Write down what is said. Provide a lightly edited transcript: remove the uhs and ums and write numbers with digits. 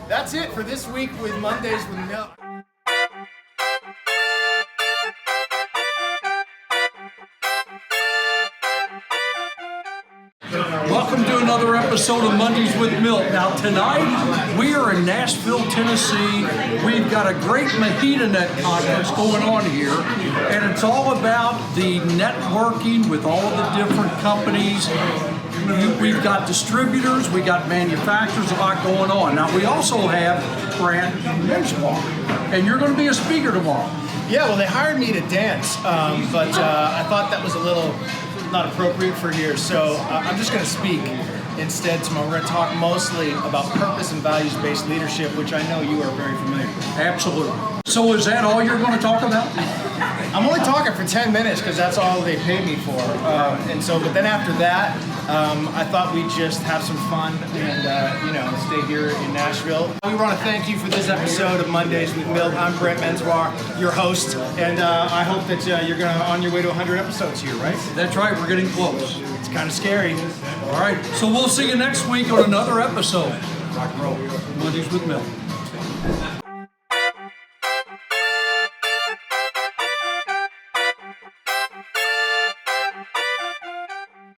That's it for this week with Mondays with Milt. Welcome to another episode of Mondays with Milt. Now tonight we are in Nashville, Tennessee. We've got a great MHEDA Net conference going on here, and it's all about the networking with all of the different companies. We've got distributors, we got manufacturers, a lot going on. Now we also have Brant Menswar, and you're going to be a speaker tomorrow. Yeah, well, they hired me to dance, but I thought that was a little not appropriate for here, so I'm just going to speak instead tomorrow. We're going to talk mostly about purpose and values-based leadership, which I know you are very familiar with. Absolutely. So is that all you're going to talk about? I'm only talking for 10 minutes because that's all they paid me for. But then after that, I thought we'd just have some fun and, stay here in Nashville. We want to thank you for this episode of Mondays with Milt. I'm Brent Menswar, your host, and I hope that you're on your way to 100 episodes here, right? That's right, we're getting close. It's kind of scary. All right, so we'll see you next week on another episode. Rock and roll. Mondays with Milt.